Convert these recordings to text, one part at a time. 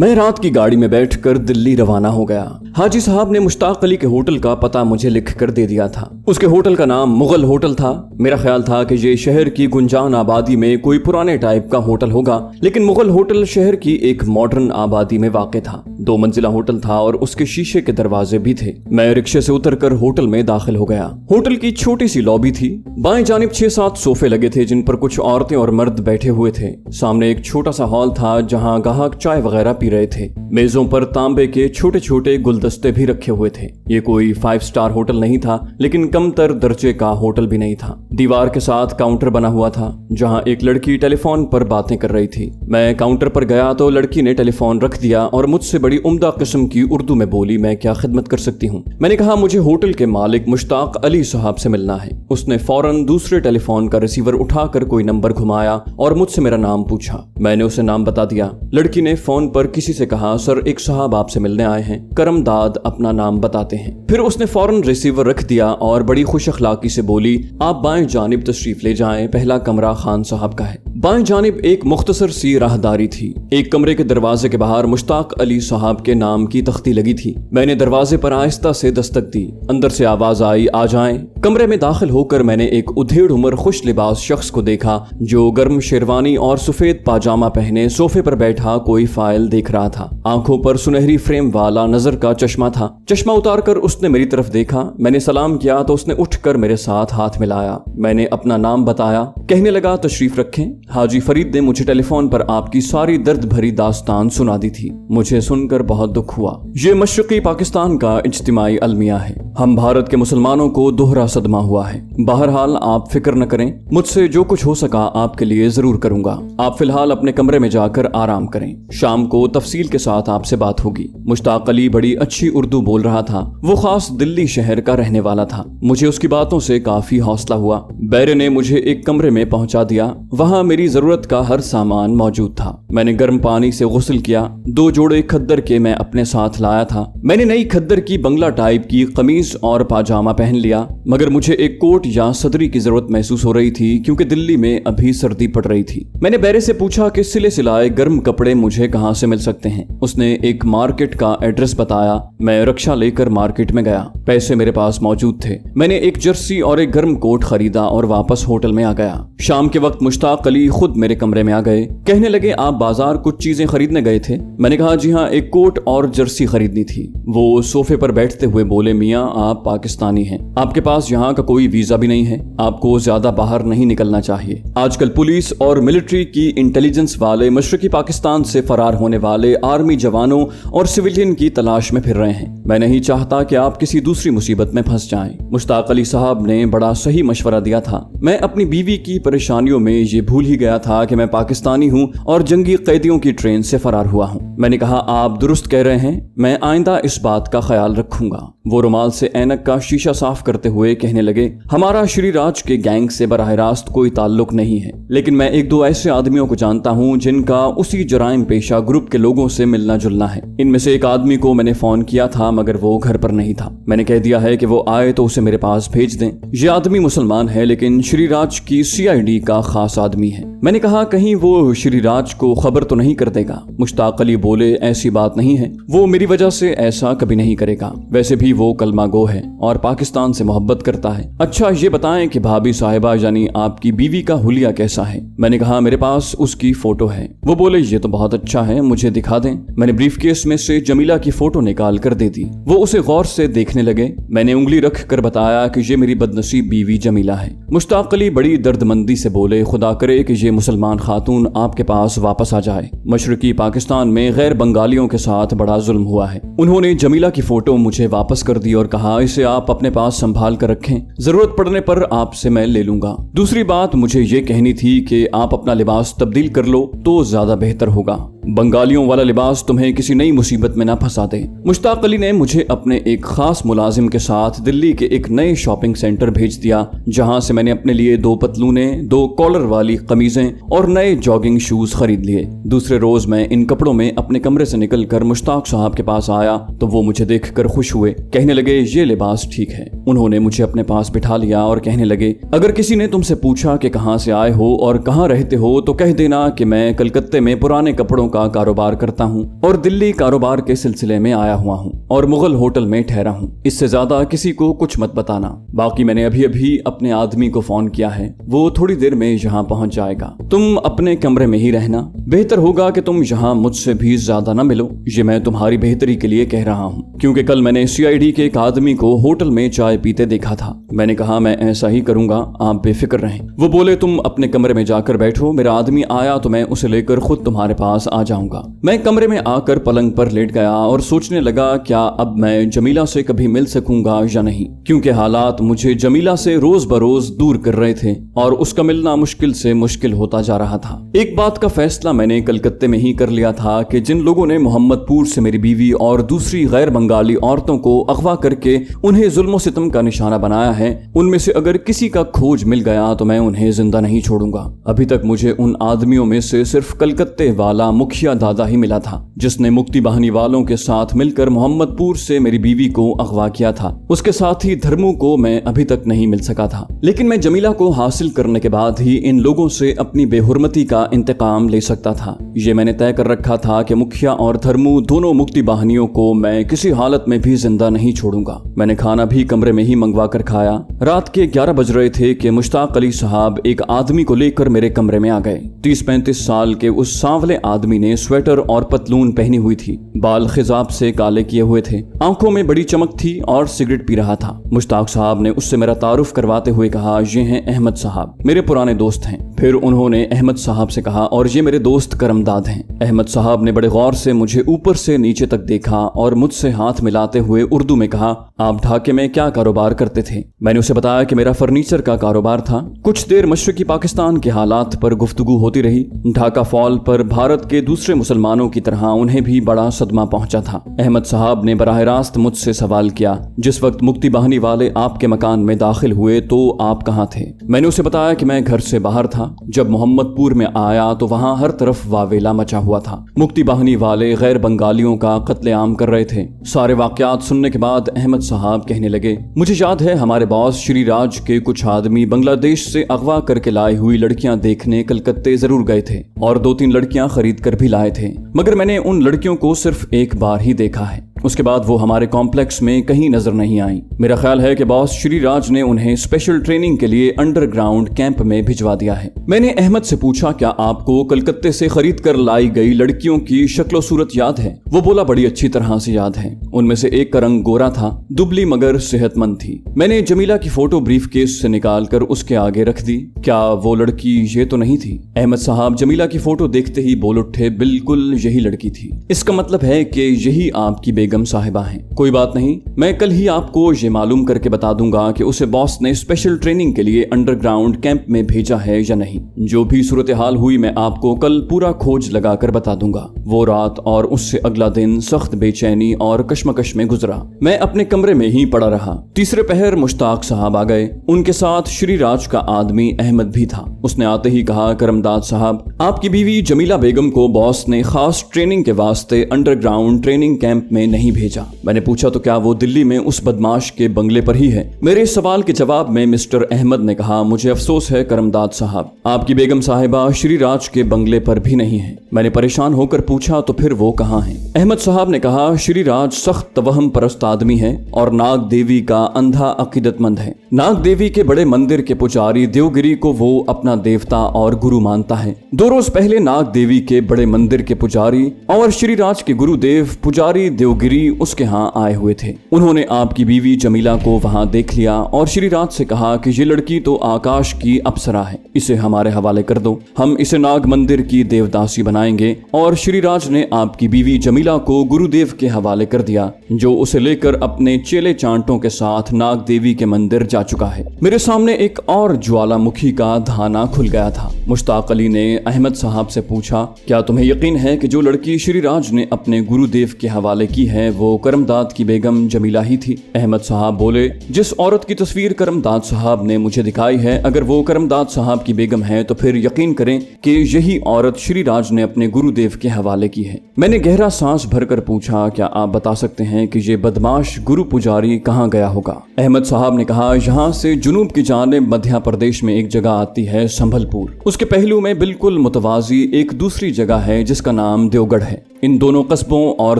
मैं रात की गाड़ी में बैठकर दिल्ली रवाना हो गया। हाजी साहब ने मुश्ताक अली के होटल का पता मुझे लिख कर दे दिया था। उसके होटल का नाम मुगल होटल था। मेरा ख्याल था कि ये शहर की गुंजान आबादी में कोई पुराने टाइप का होटल होगा, लेकिन मुगल होटल शहर की एक मॉडर्न आबादी में वाक़ था। 2 मंजिला होटल था और उसके शीशे के दरवाजे भी थे। मैं रिक्शे से उतरकर होटल में दाखिल हो गया। होटल की छोटी सी लॉबी थी। बाएं जानिब 6-7 सोफे लगे थे जिन पर कुछ औरतें और मर्द बैठे हुए थे। सामने एक छोटा सा हॉल था जहां गाहक चाय वगैरह पी रहे थे। मेजों पर तांबे के छोटे छोटे गुलदस्ते भी रखे हुए थे। ये कोई 5 स्टार होटल नहीं था, लेकिन कमतर दर्जे का होटल भी नहीं था। दीवार के साथ काउंटर बना हुआ था जहां एक लड़की टेलीफोन पर बातें कर रही थी। मैं काउंटर पर गया तो लड़की ने टेलीफोन रख दिया और मुझसे बड़ी उम्दा किस्म की उर्दू में बोली, मैं क्या खिदमत कर सकती हूँ। मैंने कहा मुझे होटल के मालिक मुश्ताक अली साहब से मिलना है। उसने फौरन दूसरे टेलीफोन का रिसीवर उठाकर कोई नंबर घुमाया और मुझसे मेरा नाम पूछा। मैंने उसे नाम बता दिया। लड़की ने फोन पर किसी से कहा, सर एक साहब आपसे मिलने आए हैं, करमदाद अपना नाम बताते हैं। फिर उसने फौरन रिसीवर रख दिया और बड़ी खुश अखलाकी से बोली, आप बाएं जानिब तशरीफ ले जाएं, पहला कमरा खान साहब का है। बाएं जानिब एक मुख्तसर सी राहदारी थी। एक कमरे के दरवाजे के बाहर मुश्ताक अली साहब के नाम की तख्ती लगी थी। मैंने दरवाजे पर आहिस्ता से दस्तक दी। अंदर से आवाज आई, आ जाएं। कमरे में दाखिल होकर मैंने एक उधेड़ उम्र खुश लिबास शख्स को देखा जो गर्म शेरवानी और सफेद पाजामा पहने सोफे पर बैठा कोई फाइल देख रहा था। आंखों पर सुनहरी फ्रेम वाला नजर का चश्मा था। चश्मा उतारकर उसने मेरी तरफ देखा। मैंने सलाम किया तो उसने उठकर मेरे साथ हाथ मिलाया। मैंने अपना नाम बताया। कहने लगा, तशरीफ रखें, हाजी फरीद ने मुझे टेलीफोन पर आपकी सारी दर्द भरी दास्तान सुना दी थी। मुझे सुनकर बहुत दुख हुआ। ये मशरकी पाकिस्तान का इज्तिमाई अलमिया है। हम भारत के मुसलमानों को दोहरा सदमा हुआ है। बहरहाल आप फिक्र न करें, मुझसे जो कुछ हो सका आपके लिए जरूर करूंगा। आप फिलहाल अपने कमरे में जाकर आराम करें। शाम को तफसील के साथ आपसे बात होगी। मुश्ताक अली बड़ी अच्छी उर्दू बोल रहा था। वो खास दिल्ली शहर का रहने वाला था। मुझे उसकी बातों से काफी हौसला हुआ। बैरे ने मुझे एक कमरे में पहुंचा दिया। वहां मेरी जरूरत का हर सामान मौजूद था। मैंने गर्म पानी से गुस्ल किया। 2 जोड़े खद्दर के मैं अपने साथ लाया था। मैंने नई खद्दर की बंगला टाइप की कमीज और पाजामा पहन लिया, मगर मुझे एक कोट या सदरी की जरूरत महसूस हो रही थी क्योंकि दिल्ली में अभी सर्दी पड़ रही थी। मैंने बैरे से पूछा कि सिले सिलाए गर्म कपड़े मुझे कहां से मिल सकते हैं। उसने एक मार्केट का एड्रेस बताया। मैं रिक्शा लेकर मार्केट में गया। पैसे मेरे पास मौजूद थे। मैंने एक जर्सी और एक गर्म कोट खरीदा और वापस होटल में आ गया। शाम के वक्त मुश्ताक अली खुद मेरे कमरे में आ गए। कहने लगे, आप बाजार कुछ चीजें खरीदने गए थे। मैंने कहा, जी हाँ, एक कोट और जर्सी खरीदनी थी। वो सोफे पर बैठते हुए बोले, मियाँ आप पाकिस्तानी हैं, आपके पास यहाँ का कोई वीजा भी नहीं है, आपको ज्यादा बाहर नहीं निकलना चाहिए। आजकल पुलिस और मिलिट्री की इंटेलिजेंस वाले मशरकी पाकिस्तान से फरार होने वाले आर्मी जवानों और सिविलियन की तलाश में फिर रहे हैं। मैं नहीं चाहता कि आप किसी दूसरी मुसीबत में फंस जाएं। मुश्ताक अली साहब ने बड़ा सही मशवरा दिया था। मैं अपनी बीवी की परेशानियों में ये भूल ही गया था कि मैं पाकिस्तानी हूँ और जंगी कैदियों की ट्रेन से फरार हुआ हूँ। मैंने कहा, आप दुरुस्त कह रहे हैं, मैं आइंदा इस बात का ख्याल रखूंगा। वो रुमाल से ऐनक का शीशा साफ करते हुए कहने लगे, हमारा श्री राज के गैंग से बराह रास्त कोई ताल्लुक नहीं है, लेकिन मैं 1-2 ऐसे आदमियों को जानता हूँ जिनका उसी जराइम पेशा ग्रुप के लोगों से मिलना जुलना है। इनमें से एक आदमी को मैंने फोन किया था मगर वो घर पर नहीं था। मैंने कह दिया है कि वो आए तो उसे मेरे पास भेज दें। ये आदमी मुसलमान है लेकिन श्री राज की CID का खास आदमी है। मैंने कहा, कहीं वो श्री राज को खबर तो नहीं कर देगा। मुश्ताक अली बोले, ऐसी बात नहीं है, वो मेरी वजह से ऐसा कभी नहीं करेगा। वैसे भी वो कलमा गो है और पाकिस्तान से मोहब्बत करता है। अच्छा ये बताएं कि भाभी साहिबा यानी आपकी बीवी का हुलिया कैसा है। मैंने कहा, मेरे पास उसकी फोटो है। वो बोले, ये तो बहुत अच्छा है, मुझे दिखा दें। मैंने ब्रीफकेस में से जमीला की फोटो निकाल कर दे दी। वो उसे गौर से देखने लगे। मैंने उंगली रख कर बताया कि ये मेरी बदनसीब बीवी जमीला है। मुश्ताक अली बड़ी दर्दमंदी से बोले, खुदा करे कि ये मुसलमान खातून आपके पास वापस आ जाए। मशरकी पाकिस्तान में गैर बंगालियों के साथ बड़ा जुल्म हुआ है। उन्होंने जमीला की फोटो मुझे वापस कर दी और कहा, इसे आप अपने पास संभाल कर रखें, जरूरत पड़ने पर आपसे मैं ले लूंगा। दूसरी बात मुझे ये कहनी थी कि आप अपना लिबास तब्दील कर लो तो ज्यादा बेहतर होगा। बंगालियों वाला लिबास तुम्हें किसी नई मुसीबत में ना फंसा दे। मुश्ताक अली ने मुझे अपने एक खास मुलाजिम के साथ दिल्ली के एक नए शॉपिंग सेंटर भेज दिया, जहां से मैंने अपने लिए 2 पतलूने, 2 कॉलर वाली कमीजें और नए जॉगिंग शूज खरीद लिए। दूसरे रोज मैं इन कपड़ों में अपने कमरे से निकलकर मुश्ताक साहब के पास आया तो वो मुझे देखकर खुश हुए। कहने लगे, ये लिबास ठीक है। उन्होंने मुझे अपने पास बिठा लिया और कहने लगे, अगर किसी ने तुमसे पूछा कि कहां से आए हो और कहां रहते हो तो कह देना कि मैं कलकत्ते में पुराने कपड़ों का कारोबार करता हूँ और दिल्ली कारोबार के सिलसिले में आया हुआ हूँ और मुगल होटल में ठहरा हूँ। इससे ज्यादा किसी को कुछ मत बताना। बाकी मैंने अभी अभी अपने आदमी को फोन किया है, वो थोड़ी देर में यहाँ पहुँच जाएगा। तुम अपने कमरे में ही रहना। बेहतर होगा कि तुम यहाँ मुझसे भी ज्यादा न मिलो। ये मैं तुम्हारी बेहतरी के लिए कह रहा हूँ, क्योंकि कल मैंने CID के एक आदमी को होटल में चाय पीते देखा था। मैंने कहा मैं ऐसा ही करूंगा, आप बेफिक्र रहें। वो बोले तुम अपने कमरे में जाकर बैठो, मेरा आदमी आया तो मैं उसे लेकर खुद तुम्हारे पास आ जाऊंगा। मैं कमरे में आकर पलंग पर लेट गया और सोचने लगा क्या अब मैं जमीला से कभी मिल सकूंगा या नहीं, क्योंकि हालात मुझे जमीला से रोज बरोज दूर कर रहे थे और उसका मिलना मुश्किल से मुश्किल होता जा रहा था। एक बात का फैसला मैंने कलकत्ते में ही कर लिया था कि जिन लोगों ने मोहम्मदपुर से मेरी बीवी और दूसरी गैर बंगाली औरतों को अगवा करके उन्हें जुल्म सितम का निशाना बनाया है, उनमें से अगर किसी का खोज मिल गया तो मैं उन्हें जिंदा नहीं छोड़ूंगा। अभी तक मुझे उन आदमियों में से सिर्फ कलकत्ते वाला मुखिया दादा ही मिला था, जिसने मुक्ति बाहिनी वालों के साथ मिलकर मोहम्मदपुर से मेरी बीवी को अगवा किया था। उसके साथ ही धर्मू को मैं अभी तक नहीं मिल सका था, लेकिन मैं जमीला को हासिल करने के बाद ही इन लोगों से अपनी बेहुरमती का इंतकाम ले सकता था। ये मैंने तय कर रखा था कि मुखिया और धर्मू दोनों मुक्ति बाहिनियों को मैं किसी हालत में भी जिंदा नहीं छोड़ूंगा। मैंने खाना भी कमरे में ही मंगवा कर खाया। रात के 11 बज रहे थे कि मुश्ताक अली साहब एक आदमी को लेकर मेरे कमरे में आ गए। 30-35 साल के उस सांवले आदमी ने स्वेटर और पतलून पहनी हुई थी, बाल खिजाब से काले किए हुए थे, आंखों में बड़ी चमक थी और सिगरेट पी रहा था। मुश्ताक साहब ने उससे मेरा तारुफ करवाते हुए कहा, ये हैं अहमद साहब, मेरे पुराने दोस्त हैं। फिर उन्होंने अहमद साहब से कहा, और ये मेरे दोस्त करमदाद हैं। अहमद साहब ने बड़े गौर से मुझे ऊपर से नीचे तक देखा और मुझसे हाथ मिलाते हुए उर्दू में कहा, आप ढाके में क्या कारोबार करते थे? मैंने उसे बताया कि मेरा फर्नीचर का कारोबार था। कुछ देर मशरकी पाकिस्तान के हालात पर गुफ्तगू होती रही। ढाका फॉल पर भारत के दूसरे मुसलमानों की तरह उन्हें भी बड़ा सदमा पहुंचा था। अहमद साहब ने बराह रास्त मुझसे सवाल किया, जिस वक्त मुक्ति बाहिनी वाले आपके मकान में दाखिल हुए तो आप कहाँ थे? मैंने उसे बताया कि मैं घर से बाहर था। जब मोहम्मदपुर में आया तो वहाँ हर तरफ वावेला मचा हुआ था। मुक्ति बाहिनी वाले गैर बंगालियों का कत्लेआम कर रहे थे। सारे वाकयात सुनने के बाद अहमद साहब कहने लगे, मुझे याद है हमारे बॉस श्री राज के कुछ आदमी बांग्लादेश से अगवा करके लाई हुई लड़कियां देखने कलकत्ते जरूर गए थे और 2-3 लड़कियां खरीद कर भी लाए थे, मगर मैंने उन लड़कियों को सिर्फ एक बार ही देखा है। उसके बाद वो हमारे कॉम्प्लेक्स में कहीं नजर नहीं आई। मेरा ख्याल है कि बॉस श्री राज ने उन्हें स्पेशल ट्रेनिंग के लिए अंडरग्राउंड कैंप में भिजवा दिया है। मैंने अहमद से पूछा, क्या आपको कलकत्ते से खरीद कर लाई गई लड़कियों की शक्लो सूरत याद है? वो बोला, बड़ी अच्छी तरह से याद है। उनमें से एक का रंग गोरा था, दुबली मगर सेहतमंद थी। मैंने जमीला की फोटो ब्रीफ केस से निकाल कर उसके आगे रख दी। क्या वो लड़की ये तो नहीं थी? अहमद साहब जमीला की फोटो देखते ही बोल उठे, बिल्कुल यही लड़की थी। इसका मतलब है कि यही आपकी बेगम साहिबा हैं। कोई बात नहीं, मैं कल ही आपको ये मालूम करके बता दूंगा कि उसे बॉस ने स्पेशल ट्रेनिंग के लिए अंडरग्राउंड कैंप में भेजा है या नहीं। जो भी सूरत हाल हुई मैं आपको कल पूरा खोज लगाकर बता दूंगा। वो रात और उससे अगला दिन सख्त बेचैनी और कश्मकश में गुजरा। मैं अपने कमरे में ही पड़ा रहा। तीसरे पहर मुश्ताक साहब आ गए। उनके साथ श्री राज का आदमी अहमद भी था। उसने आते ही कहा, करमदाद साहब, आपकी बीवी जमीला बेगम को बॉस ने खास ट्रेनिंग के वास्ते अंडरग्राउंड ट्रेनिंग कैंप में नहीं भेजा। मैंने पूछा, तो क्या वो दिल्ली में उस बदमाश के बंगले पर ही है? मेरे सवाल के जवाब में मिस्टर अहमद ने कहा, मुझे अफसोस है करमदाद साहब, आपकी बेगम साहिबा श्री राज के बंगले पर भी नहीं है। मैंने परेशान होकर पूछा, तो फिर वो कहाँ है? अहमद साहब ने कहा, श्री राज सख्त तवहम परस्त आदमी है और नाग देवी का अंधा अकीदतमंद है। नाग देवी के बड़े मंदिर के पुजारी देवगिरी को वो अपना देवता और गुरु मानता है। 2 रोज पहले नाग देवी के बड़े मंदिर के पुजारी और श्री राज के गुरुदेव पुजारी देवगिरी उसके यहाँ आए हुए थे। उन्होंने आपकी बीवी जमीला को वहाँ देख लिया और श्री राज से कहा कि ये लड़की तो आकाश की अप्सरा है, इसे हमारे हवाले कर दो, हम इसे नाग मंदिर की देवदासी बनाएंगे। और श्री राज ने आपकी बीवी जमीला को गुरुदेव के हवाले कर दिया, जो उसे लेकर अपने चेले चांटों के साथ नाग देवी के मंदिर जा चुका है। मेरे सामने एक और ज्वालामुखी का धाना खुल गया था। मुश्ताक अली ने अहमद साहब से पूछा, क्या तुम्हें यकीन है कि जो लड़की श्री राज ने अपने गुरुदेव के हवाले की है वो करमदाद की बेगम जमीला ही थी? अहमद साहब बोले, जिस औरत की तस्वीर करमदाद साहब ने मुझे दिखाई है, अगर वो करमदाद साहब की बेगम है तो फिर यकीन करें कि यही औरत श्री राज ने अपने गुरुदेव के हवाले की है। मैंने गहरा सांस भरकर पूछा, क्या आप बता सकते हैं कि ये बदमाश गुरु पुजारी कहाँ गया होगा? अहमद साहब ने कहा, यहाँ से जुनूब की जानिब मध्य प्रदेश में एक जगह आती है संभलपुर, उसके उसके पहलू में बिल्कुल मुतवाजी एक दूसरी जगह है जिसका नाम देवगढ़ है। इन दोनों कस्बों और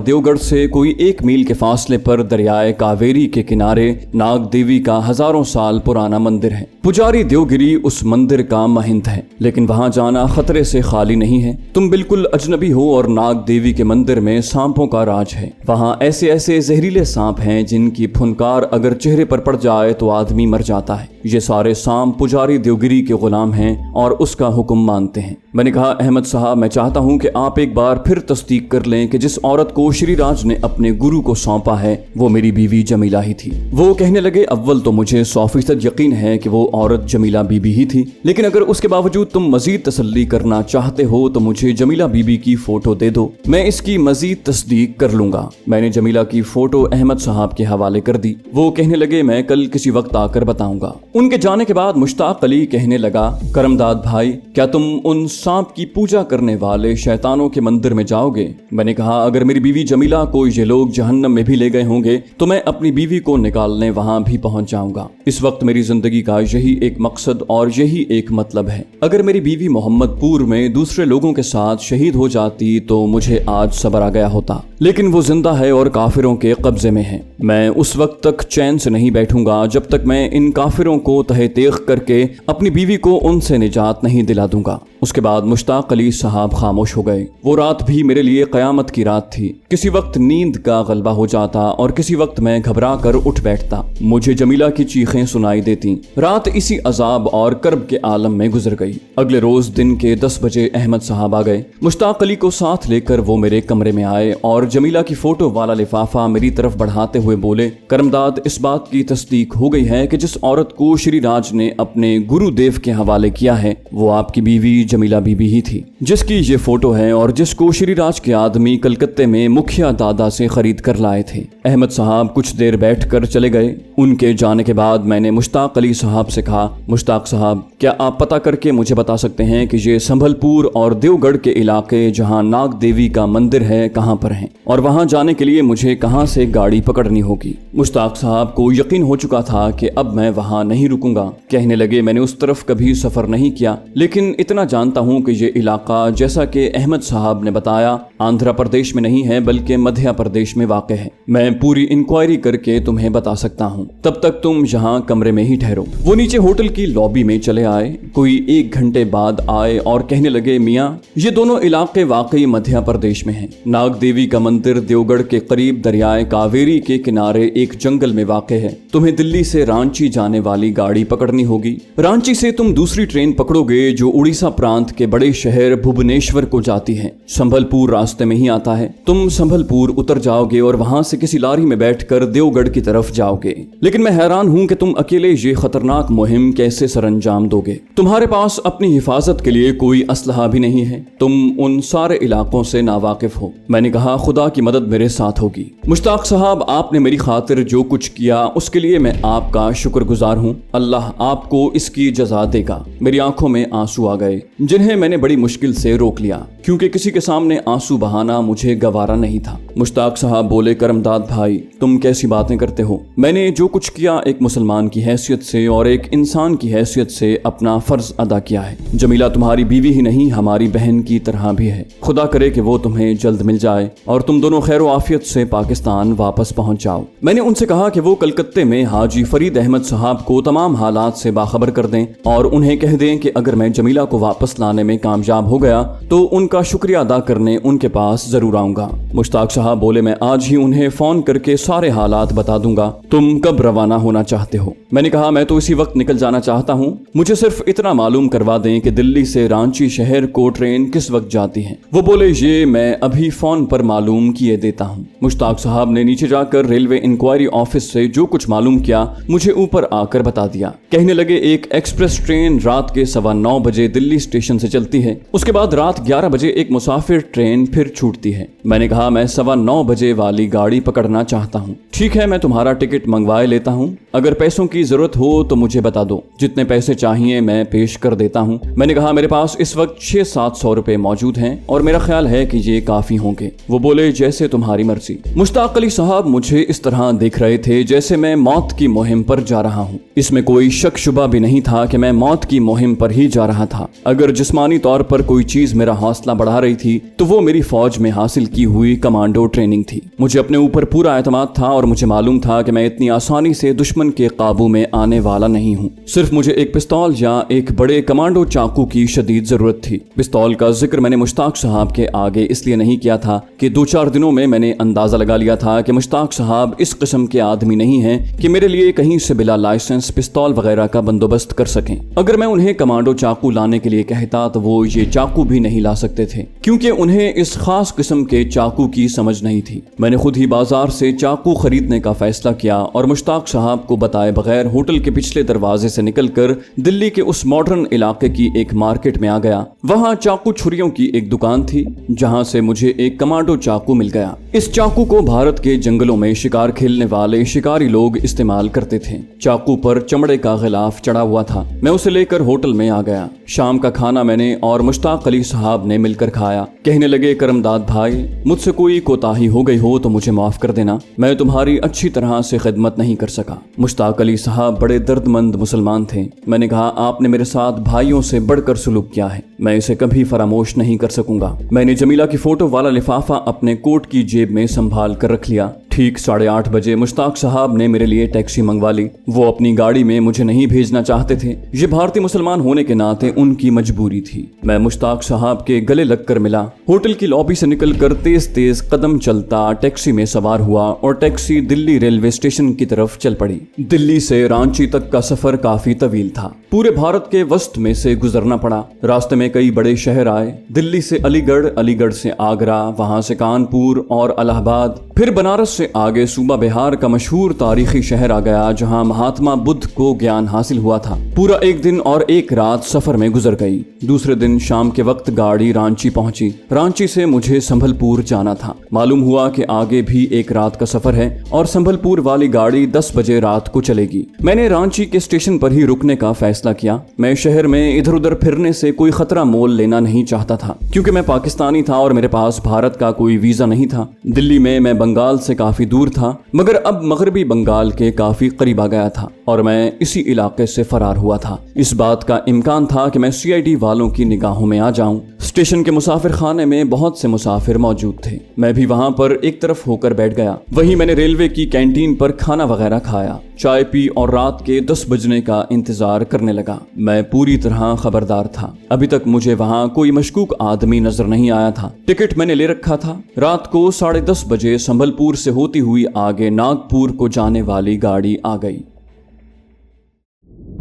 देवगढ़ से कोई 1 मील के फासले पर दरियाए कावेरी के किनारे नाग देवी का हजारों साल पुराना मंदिर है। पुजारी देवगिरी उस मंदिर का महंत है, लेकिन वहां जाना खतरे से खाली नहीं है। तुम बिल्कुल अजनबी हो और नाग देवी के मंदिर में सांपों का राज है। वहां ऐसे ऐसे जहरीले सांप हैं जिनकी फुनकार अगर चेहरे पर पड़ जाए तो आदमी मर जाता है। ये सारे सांप पुजारी देवगिरी के गुलाम हैं और उसका हुक्म मानते हैं। मैंने कहा, अहमद साहब, मैं चाहता हूं कि आप एक बार फिर तस्दीक कर लें कि जिस औरत को श्रीराज ने अपने गुरु को सौंपा है वो मेरी बीवी जमीला ही थी। वो कहने लगे, अव्वल तो मुझे 100% यकीन है कि वो औरत जमीला बीबी ही थी, लेकिन अगर उसके बावजूद तुम मजीद तसल्ली करना चाहते हो तो मुझे जमीला बीबी की फोटो दे दो, मैं इसकी मजीद तस्दीक कर लूंगा। मैंने जमीला की फोटो अहमद साहब के हवाले कर दी। वो कहने लगे, मैं कल किसी वक्त आकर बताऊंगा। उनके जाने के बाद मुश्ताक अली कहने लगा, करमदाद भाई, क्या तुम उन सांप की पूजा करने वाले शैतानों के मंदिर में जाओगे? मैंने कहा, अगर मेरी बीवी जमीला को ये लोग जहन्नम में भी ले गए होंगे तो मैं अपनी बीवी को निकालने वहां भी पहुंच जाऊंगा। इस वक्त मेरी जिंदगी का यही एक मकसद और यही एक मतलब है। अगर मेरी बीवी मोहम्मदपुर में दूसरे लोगों के साथ शहीद हो जाती तो मुझे आज सब्र आ गया होता, लेकिन वो जिंदा है और काफिरों के कब्जे में है। मैं उस वक्त तक चैन से नहीं बैठूंगा जब तक मैं इन काफिरों को तहे तेख करके अपनी बीवी को उनसे निजात नहीं दिला दूंगा। उसके बाद मुश्ताक अली साहब खामोश हो गए। वो रात भी मेरे लिए कयामत की रात थी। किसी वक्त नींद का गलबा हो जाता और किसी वक्त मैं घबरा कर उठ बैठता। मुझे जमीला की चीखें सुनाई देती। रात इसी अजाब और कर्ब के आलम में गुजर गई। अगले रोज दिन के 10 बजे अहमद साहब आ गए। मुश्ताक अली को साथ लेकर वो मेरे कमरे में आए और जमीला की फोटो वाला लिफाफा मेरी तरफ बढ़ाते हुए बोले, करमदाद, इस बात की तस्दीक हो गई है कि जिस औरत को श्रीराज ने अपने गुरुदेव के हवाले किया है वो आपकी बीवी जमीला बीबी ही थी, जिसकी ये फोटो है और जिसको श्रीराज के आदमी कलकत्ते में मुखिया दादा से खरीद कर लाए थे। अहमद साहब कुछ देर बैठकर चले गए। उनके जाने के बाद मैंने मुश्ताक अली साहब से कहा, मुश्ताक साहब, क्या आप पता करके मुझे बता सकते हैं कि ये संभलपुर और देवगढ़ के इलाके जहां नाग देवी का मंदिर है कहां पर हैं और वहां जाने के लिए मुझे कहां से गाड़ी पकड़नी होगी? मुश्ताक साहब को यकीन हो चुका था कि अब मैं वहां नहीं रुकूंगा। कहने लगे, मैंने उस तरफ कभी सफर नहीं किया, लेकिन इतना जानता हूं कि ये इलाका, जैसा कि अहमद साहब ने बताया, आंध्र प्रदेश में नहीं है बल्कि मध्य प्रदेश में वाक़ है। मैं पूरी इंक्वायरी करके तुम्हें बता सकता हूं, तब तक तुम यहाँ कमरे में ही ठहरो। वो नीचे होटल की लॉबी में चले आए। कोई 1 घंटे बाद आए और कहने लगे, मियाँ, ये दोनों इलाके वाकई मध्य प्रदेश में हैं। नाग देवी का मंदिर देवगढ़ के करीब दरियाए कावेरी के किनारे एक जंगल में वाक़ है। तुम्हें दिल्ली से रांची जाने वाली गाड़ी पकड़नी होगी। रांची से तुम दूसरी ट्रेन पकड़ोगे जो उड़ीसा प्रांत के बड़े शहर भुवनेश्वर को जाती है। संभलपुर रास्ते में ही आता है। तुम संभलपुर उतर जाओगे और वहां से किसी लारी में बैठकर देवगढ़ की तरफ जाओगे। लेकिन मैं हैरान हूं कि तुम अकेले ये खतरनाक मुहिम कैसे सरंजाम दोगे। तुम्हारे पास अपनी हिफाजत के लिए कोई असलहा भी नहीं है। तुम उन सारे इलाकों से नावाकिफ हो। मैंने कहा, खुदा की मदद मेरे साथ होगी। मुश्ताक साहब, आपने मेरी खातिर जो कुछ किया उसके लिए मैं आपका शुक्रगुजार हूँ। अल्लाह आपको इसकी जज़ा देगा। मेरी आंखों में आंसू आ गए जिन्हें मैंने बड़ी मुश्किल से रोक लिया, क्योंकि किसी के सामने आंसू बहाना मुझे गवारा नहीं था। मुश्ताक साहब बोले, करमदाद भाई, तुम कैसी बातें करते हो? मैंने जो कुछ किया एक मुसलमान की हैसियत से और एक इंसान की हैसियत से अपना फर्ज अदा किया है। जमीला तुम्हारी बीवी ही नहीं, हमारी बहन की तरह भी है। खुदा करे कि वो तुम्हें जल्द मिल जाए और तुम दोनों खैर आफियत से पाकिस्तान वापस पहुंच जाओ। मैंने उनसे कहा कि वो कलकत्ते में हाजी फरीद अहमद साहब को तमाम हालात से बाखबर कर दें और उन्हें कह दें कि अगर मैं जमीला को वापस लाने में कामयाब हो गया तो उनका शुक्रिया अदा करने उनके पास जरूर आऊंगा। मुश्ताक साहब बोले, मैं आज ही उन्हें फोन करके सारे हालात बता दूंगा। तुम कब रवाना होना चाहते हो? मैंने कहा, मैं तो इसी वक्त निकल जाना चाहता हूँ। मुझे सिर्फ इतना मालूम करवा दें कि दिल्ली से रांची शहर को ट्रेन किस वक्त जाती है। वो बोले, ये मैं अभी फोन पर मालूम किए देता हूँ। मुश्ताक साहब ने नीचे जाकर रेलवे इंक्वायरी ऑफिस से जो कुछ मालूम किया मुझे ऊपर आकर बता दिया। कहने लगे, एक एक्सप्रेस ट्रेन रात के 9:15 बजे दिल्ली स्टेशन से चलती है। उसके बाद रात 11 बजे एक मुसाफिर ट्रेन फिर छूटती है। मैंने कहा, मैं 9:15 बजे वाली गाड़ी पकड़ना चाहता हूँ। ठीक है, मैं तुम्हारा टिकट मंगवा लेता हूँ। अगर पैसों की जरूरत हो तो मुझे बता दो, जितने पैसे चाहिए मैं पेश कर देता हूँ। मैंने कहा, मेरे पास इस वक्त 600-700 रुपए मौजूद हैं और मेरा ख्याल है कि ये काफी होंगे। वो बोले, जैसे तुम्हारी मर्जी। मुश्ताक अली साहब मुझे इस तरह देख रहे थे जैसे मैं मौत की मुहिम पर जा रहा हूँ। इसमें कोई शक शुबा भी नहीं था कि मैं मौत की मुहिम पर ही जा रहा था। अगर अगर जिस्मानी तौर पर कोई चीज मेरा हौसला बढ़ा रही थी तो वो मेरी फौज में हासिल की हुई कमांडो ट्रेनिंग थी। मुझे अपने ऊपर पूरा एतमाद था और मुझे मालूम था कि मैं इतनी आसानी से दुश्मन के काबू में आने वाला नहीं हूँ। सिर्फ मुझे एक पिस्तौल या एक बड़े कमांडो चाकू की शदीद जरूरत थी। पिस्तौल का जिक्र मैंने मुश्ताक साहब के आगे इसलिए नहीं किया था कि 2-4 दिनों में मैंने अंदाजा लगा लिया था कि मुश्ताक साहब इस किस्म के आदमी नहीं हैं कि मेरे लिए कहीं से बिला लाइसेंस पिस्तौल वगैरह का बंदोबस्त कर सकें। अगर मैं उन्हें कमांडो चाकू लाने के लिए कहता तो वो ये चाकू भी नहीं ला सकते थे, क्योंकि उन्हें इस खास किस्म के चाकू की समझ नहीं थी। मैंने खुद ही बाजार से चाकू खरीदने का फैसला किया और मुश्ताक साहब को बताए बगैर होटल के पिछले दरवाजे से निकलकर दिल्ली के उस मॉडर्न इलाके की एक मार्केट में आ गया। वहां चाकू छुरियों की एक दुकान थी जहां से मुझे एक कमांडो चाकू मिल गया। इस चाकू को भारत के जंगलों में शिकार खेलने वाले शिकारी लोग इस्तेमाल करते थे। चाकू पर चमड़े का गिलाफ चढ़ा हुआ था। मैं उसे लेकर होटल में आ गया। शाम का खाना मैंने और मुश्ताक अली साहब ने मिलकर खाया। कहने लगे, करमदाद भाई, मुझसे कोई कोताही हो गई हो तो मुझे माफ कर देना, मैं तुम्हारी अच्छी तरह से खिदमत नहीं कर सका। मुश्ताक अली साहब बड़े दर्दमंद मुसलमान थे। मैंने कहा, आपने मेरे साथ भाइयों से बढ़कर सुलूक किया है, मैं इसे कभी फरामोश नहीं कर सकूंगा। मैंने जमीला की फोटो वाला लिफाफा अपने कोट की जेब में संभाल कर रख लिया। ठीक 8:30 बजे मुश्ताक साहब ने मेरे लिए टैक्सी मंगवा ली। वो अपनी गाड़ी में मुझे नहीं भेजना चाहते थे। ये भारतीय मुसलमान होने के नाते उनकी मजबूरी थी। मैं मुश्ताक साहब के गले लगकर मिला। होटल की लॉबी से निकलकर तेज तेज कदम चलता टैक्सी में सवार हुआ और टैक्सी दिल्ली रेलवे स्टेशन की तरफ चल पड़ी। दिल्ली से रांची तक का सफर काफी तवील था। पूरे भारत के वस्त में से गुजरना पड़ा। रास्ते में कई बड़े शहर आए। दिल्ली से अलीगढ़, अलीगढ़ से आगरा, वहां से कानपुर और इलाहाबाद, फिर बनारस से आगे सूबा बिहार का मशहूर तारीखी शहर आ गया जहां महात्मा बुद्ध को ज्ञान हासिल हुआ था। पूरा एक दिन और एक रात सफर में गुजर गई। दूसरे दिन शाम के वक्त गाड़ी रांची पहुंची। रांची से मुझे संभलपुर जाना था। मालूम हुआ कि आगे भी एक रात का सफर है और संभलपुर वाली गाड़ी 10 बजे रात को चलेगी। मैंने रांची के स्टेशन पर ही रुकने का फैसला किया। मैं शहर में इधर उधर फिरने से कोई खतरा मोल लेना नहीं चाहता था, क्योंकि मैं पाकिस्तानी था और मेरे पास भारत का कोई वीजा नहीं था। दिल्ली में मैं बंगाल से काफी दूर था, मगर अब मगरबी बंगाल के काफी करीब आ गया था और मैं इसी इलाके से फरार हुआ था। इस बात का इम्कान था कि मैं CID वालों की निगाहों में आ जाऊं। स्टेशन के मुसाफिर खाने में बहुत से मुसाफिर मौजूद थे। मैं भी वहां पर एक तरफ होकर बैठ गया। वहीं मैंने रेलवे की कैंटीन पर खाना वगैरह खाया, चाय पी और रात के 10 बजने का इंतजार करने लगा। मैं पूरी तरह खबरदार था। अभी तक मुझे वहां कोई मशकूक आदमी नजर नहीं आया था। टिकट मैंने ले रखा था। रात को 10:30 बजे संभलपुर से होती हुई आगे नागपुर को जाने वाली गाड़ी आ गई।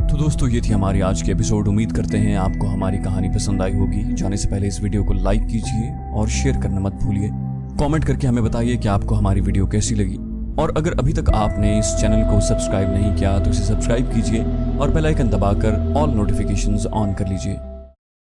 तो दोस्तों, ये थी हमारी आज की एपिसोड। उम्मीद करते हैं आपको हमारी कहानी पसंद आई होगी। जाने से पहले इस वीडियो को लाइक कीजिए और शेयर करना मत भूलिए। कमेंट करके हमें बताइए कि आपको हमारी वीडियो कैसी लगी। और अगर अभी तक आपने इस चैनल को सब्सक्राइब नहीं किया तो इसे सब्सक्राइब कीजिए और बेल आइकन दबाकर ऑल नोटिफिकेशंस ऑन कर लीजिए।